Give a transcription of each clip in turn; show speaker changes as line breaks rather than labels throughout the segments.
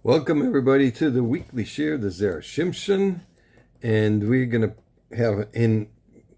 Welcome everybody to the weekly share, the Zera Shimshon, and we're going to have in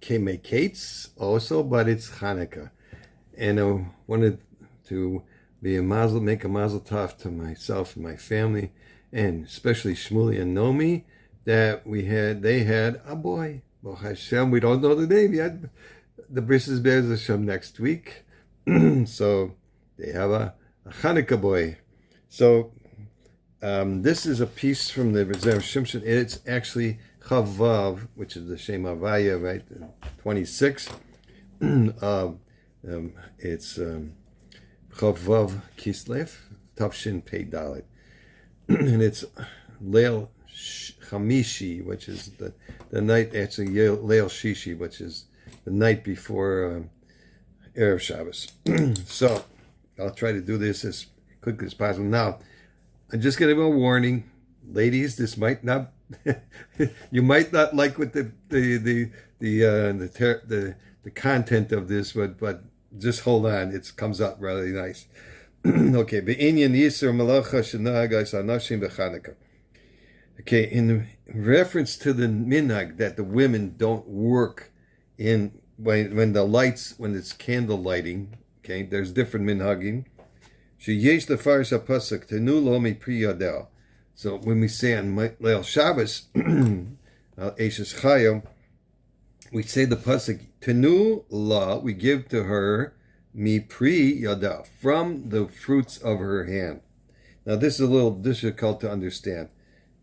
Kame Kates also, but it's Chanukah. And I wanted to make a mazel tov to myself and my family, and especially Shmuley and Nomi, that they had a boy. Baruch Hashem, we don't know the name yet. The bris is Be'ez Hashem next week. So they have a Chanukah boy. So this is a piece from the Zera Shimshon. It's actually Chavav, which is the Shem Havaya, right? 26. It's Chavav Kislev, Tavshin Pei Dalet. And it's Leil Chamishi, which is the night, actually Leil Shishi, which is the night before Erev Shabbos. So I'll try to do this as quickly as possible. Now, I'm just going to give a warning, ladies. This might not, you might not like what the content of this, but just hold on. It comes out really nice. Okay, be'inyan yisur malacha shenagais anashim b'Chanukah. Okay, in reference to the minhag that the women don't work when it's candle lighting. Okay, there's different minhagim. So when we say on Leil Shabbos, Eishes Chayim, we say the pasuk Tenu La, we give to her mi pri yada, from the fruits of her hand. Now this is a little difficult to understand.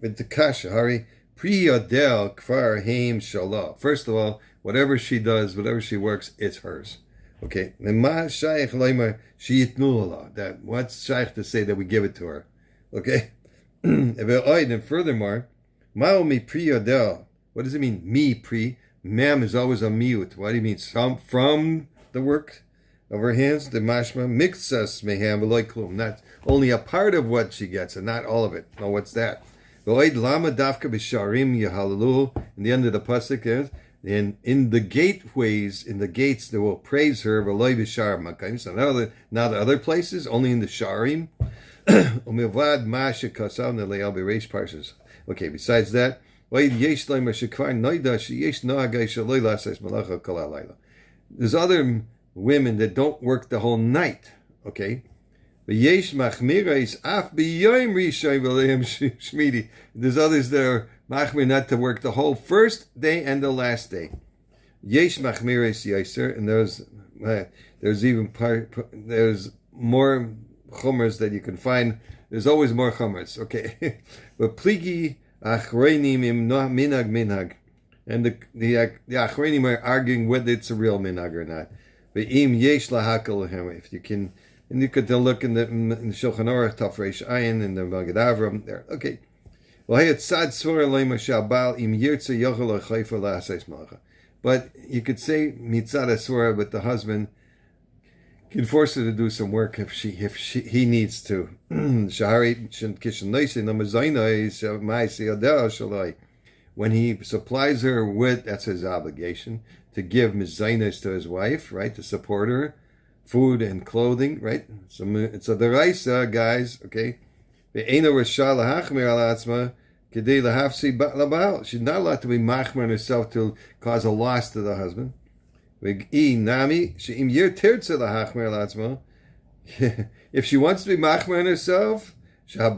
But the kasha hari pri yadel kfar heim shalah. First of all, whatever she does, whatever she works, it's hers. Okay, that what's shaykh to say that we give it to her? Okay, and furthermore, ma'omi pri yadel. What does it mean? Mi pri. Mem is always a miut. What do you mean? From the work of her hands. The mashma mixas meham v'loiklum. Not only a part of what she gets, and not all of it. No, what's that? V'oid lama dafka b'sharim yahalalu. And the end of the pasuk is, and in the gateways, in the gates, they will praise her. V'loi b'shar makayim. So now the other places, only in the sharim. U'milvad ma'ashe kasav ne'le'al b'reish parshas. Okay, besides that, there's other women that don't work the whole night, okay? There's others that are machmir not to work the whole first day and the last day. And there's more chumras that you can find. There's always more chumras, okay? But pligi achreinim im minhag, and the achreinim are arguing whether it's a real minhag or not. Ve'im yesh lahakal lehem, if you can, and you could look in the Shulchan Aruch Taf Reish Ayin in the Magid Avram there. Okay. But you could say mitzad asura, but the husband can force her to do some work if he needs to. When he supplies her with, that's his obligation, to give mizainos to his wife, right, to support her, food and clothing, right? So it's a deraisa, guys, okay? She's not allowed to be machmer herself to cause a loss to the husband. If she wants to be machmer herself, the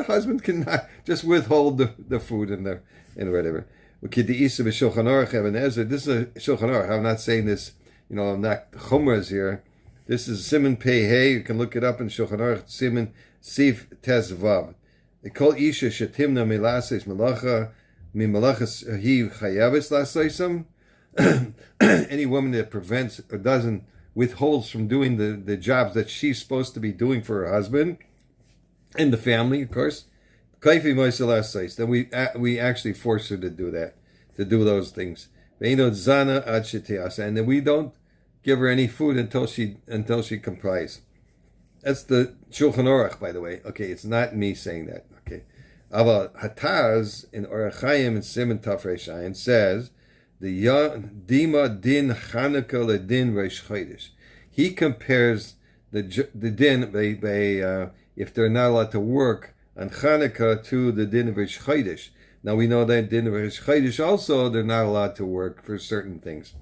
husband cannot just withhold the food and whatever. This is a Shulchan Aruch. I'm not saying this, I'm not chumras here. This is Siman Pei Hey. You can look it up in Shulchan Aruch. Siman Sif Tes Vav. They call Isha Shetimna Milases Malacha Mimalachas Hi Chayavis Lasaisam. Any woman that prevents or doesn't withholds from doing the jobs that she's supposed to be doing for her husband and the family, of course. Then we actually force her to do that, to do those things. And then we don't give her any food until she complies. That's the Shulchan Aruch, by the way. Okay, it's not me saying that. Okay, Aval Hataz in Orach Chaim and Siman Taf Reish Ayin says the Dima Din Chanukah LeDin Reish Chodesh. He compares the din, if they're not allowed to work on Chanukah to the din of Rish Chodesh. Now we know that din of Rish Chodesh also, they're not allowed to work for certain things.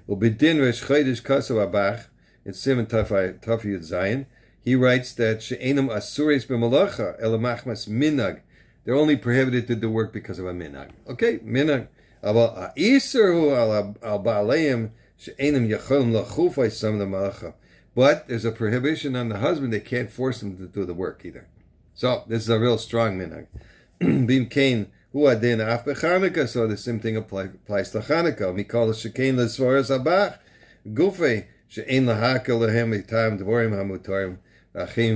Ubedin Rish Chodesh Kasav Abach, in Simon Tafiyud Zayin, he writes that she'enam asures b'malacha elamachmas minag. They're only prohibited to do work because of a minag. Okay, minag. Aval ha'isur al ba'aleim she'enam yacholim lachufay sam malacha. But there's a prohibition on the husband; they can't force him to do the work either. So this is a real strong minag. Bim kain hu adin af b'Chanukah. So the same thing applies to Chanukah. Mikol shekein l'svaras abach gufay she'en lahakel lehem itam dvorim hamutarim. Okay,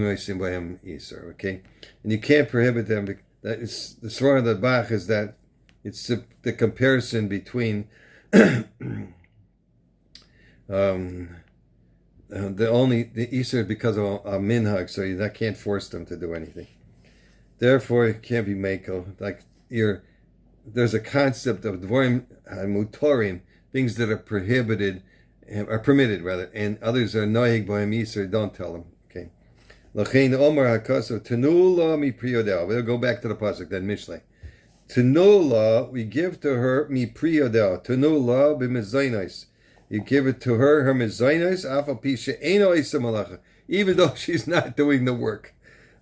and you can't prohibit them. That is, the svara of the Bach is that it's the comparison between the Isser because of a minhag, so you can't force them to do anything. Therefore, it can't be mako. Like there's a concept of dvorim hamutorim, things that are prohibited, are permitted rather, and others are noyeg bohem Isser. Don't tell them. L'chein Omar HaKasav Tenula mi priyodel. We'll go back to the pasuk then Mishlei. Tenula, we give to her mi priyodel. Tenula b'mezainos. You give it to her mezainos afal pi she'eno isa malacha, even though she's not doing the work.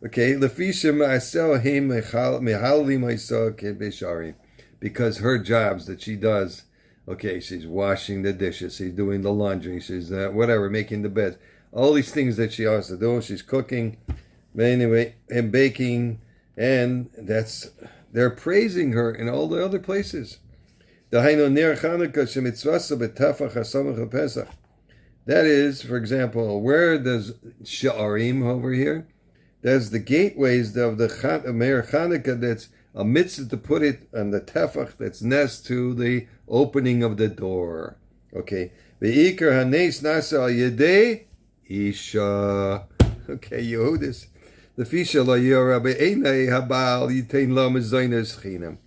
Okay, lefisha ma'asel heim mehalli ma'isa kebesharim, because her jobs that she does. Okay, she's washing the dishes, she's doing the laundry, she's whatever, making the bed. All these things that she has to do, she's cooking, anyway, and baking, and they're praising her in all the other places. That is, for example, where does Sha'arim over here? There's the gateways of the Meir Chanukah that's a mitzvah to put it on the tefach that's next to the opening of the door. Okay. Ve'ikar hanes nasa al yedei Isha. Okay, Yehudis. The fisha la yorabe einay habal yitain la mezainas chinam.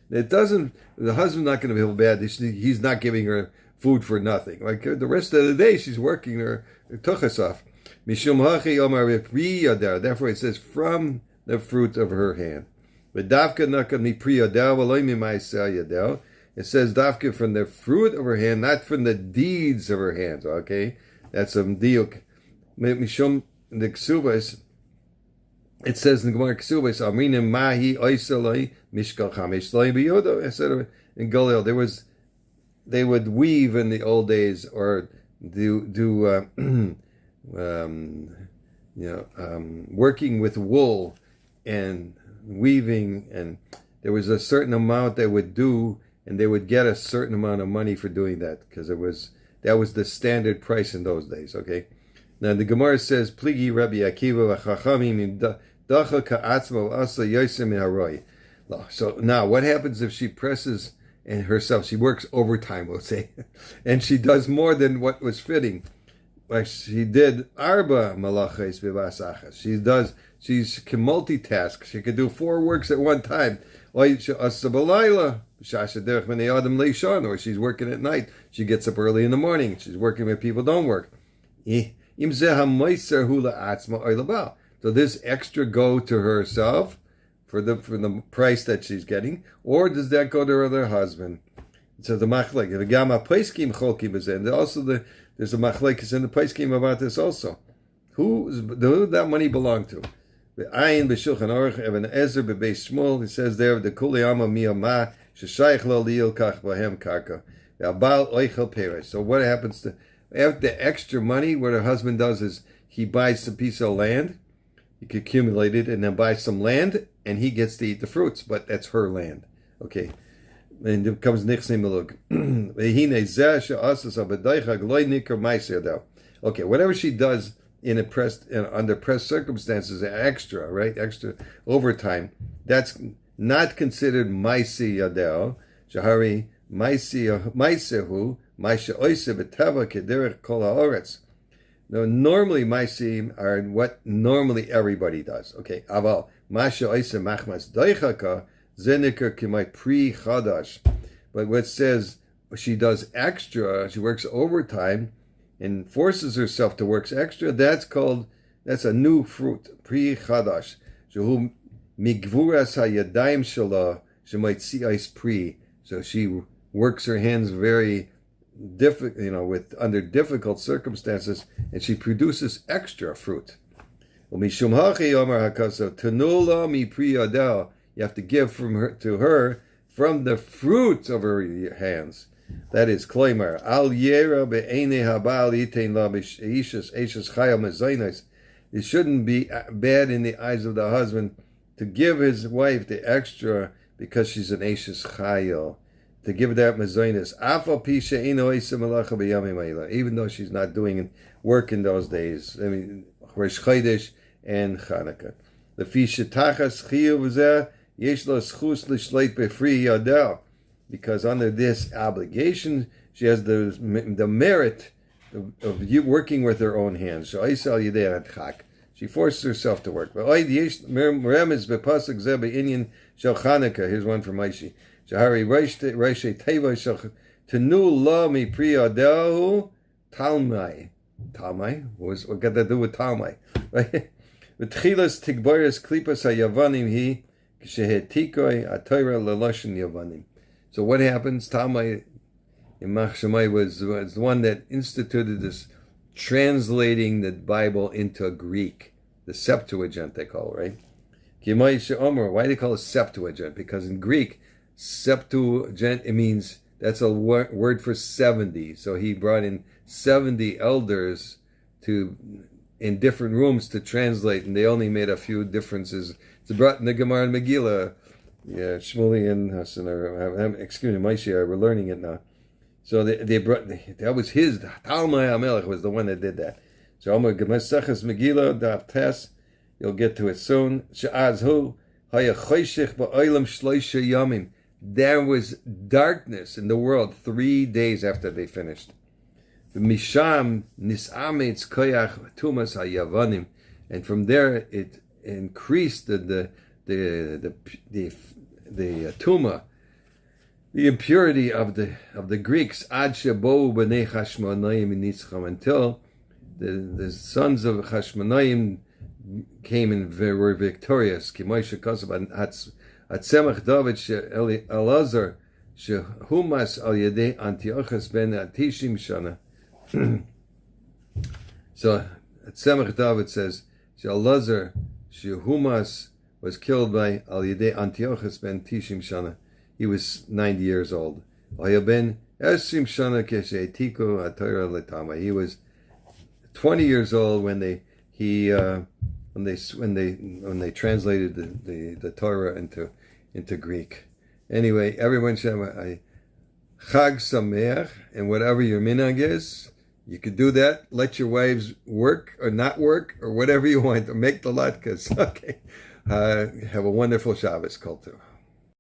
It doesn't. The husband's not going to feel bad. He's not giving her food for nothing. Like the rest of the day, she's working her tuchas off. Mishum hachi omar priyadar. Therefore, it says from the fruit of her hand. But davka nakam mi priyadar v'loy mi ma'aseh yadar. It says davka from the fruit of her hand, not from the deeds of her hands. Okay, that's a diuk. Mishum the ksubas, it says in the Gemara ksubas, Amrinim mahi oisalai mishkal chamish lai biyodo. Etc. In Galil, they would weave in the old days, or working with wool and weaving, and there was a certain amount they would do, and they would get a certain amount of money for doing that, because that was the standard price in those days. Okay. Now the Gemara says, "Pligi Rabbi Akiva v'chachamim dacha ka'atzma asa yosem min haroi." So now, what happens if she presses and herself? She works overtime, we'll say, and she does more than what was fitting. Like she did arba malachos v'vasachas. She can multitask. She can do 4 works at one time. Or she's working at night. She gets up early in the morning. She's working where people don't work. So this extra go to herself for the price that she's getting, or does that go to her husband? So the machlek, and also there's a machlekes in the paiskim about this also. Who that money belong to? The ayin b'shulchan aruch Even Ezer b'beis Shmuel. It says there the kuli ama miyama sheshayich lo liil kach bahem karka. So what happens to after the extra money? What her husband does is he buys a piece of land, he can accumulate it, and then buy some land, and he gets to eat the fruits. But that's her land, okay. And it comes nichsei melug. Okay, whatever she does under pressed circumstances, extra, right? Extra overtime. That's not considered maisi yadel. Shahari maisehu. No, normally maisim are what normally everybody does. Okay, aval masha oisa machmas doichaka zenikar kimai pri chadash. But what says she does extra, she works overtime, and forces herself to work extra, that's a new fruit, pri chadash. Shehu migvuras hayadayim shela shemaitzias pri. So she works her hands very under difficult circumstances, and she produces extra fruit. You have to give to her from the fruit of her hands. That is kloimar al yera be'enei habal yitein la ishes chayil mezainos. It shouldn't be bad in the eyes of the husband to give his wife the extra because she's an ishes chayil, to give that mezainos afal pi she'eino isa malacha b'yamim ha'ila, even though she's not doing work in those days. I mean, Rosh Chodesh and Chanukah. The fishetachas chiyuv zeh yesh lo schus l'shleit befri yadel. Because under this obligation, she has the merit of working with her own hands. She forces herself to work. Here's one from Maishi. Talmai. Talmai? What got to do with Talmai? Right? V'tchilas tigboris klipas hayavanim hi kshehetikoi atayra leloshin yavanim. So what happens? Talmai Yimach Shemai was the one that instituted this translating the Bible into Greek, the Septuagint they call it, right? Why do they call it Septuagint? Because in Greek, Septuagint, it means, that's a word for 70. So he brought in 70 elders in different rooms to translate, and they only made a few differences. It's brought in the Gemara and Megillah. Yeah, Shmuley and Hassan, excuse me, Maishi, we're learning it now. So they brought, that was his, Talmai HaMelech was the one that did that. So Amar Gemesachas Megillah, Daf Tes, you'll get to it soon. She'azhu, Haya Choshech Ba'olam Shloisha Yamim. There was darkness in the world 3 days after they finished. Misham Nisametz Koyach Tumas HaYavanim. And from there it increased the tuma, the impurity of the Greeks, ad shebo b'nei Chashmonaim initzcham, until the sons of Chashmonaim came and were victorious. Kimoisha Kosav Atzemach David Elazar shehumas al yedei Antiochus ben Atishim Shana. So Atzemach David says Elazar shehumas was killed by Al Yedei Antiochus ben Tishim Shana. He was 90 years old. Ben Esrim Shana Kesheitiku Atayra Letama. He was 20 years old when they translated the Torah into Greek. Anyway, everyone should have a Chag Sameach, and whatever your minhag is, you could do that. Let your wives work or not work or whatever you want, or make the latkes. Okay. Have a wonderful Shabbos, Kol Tov.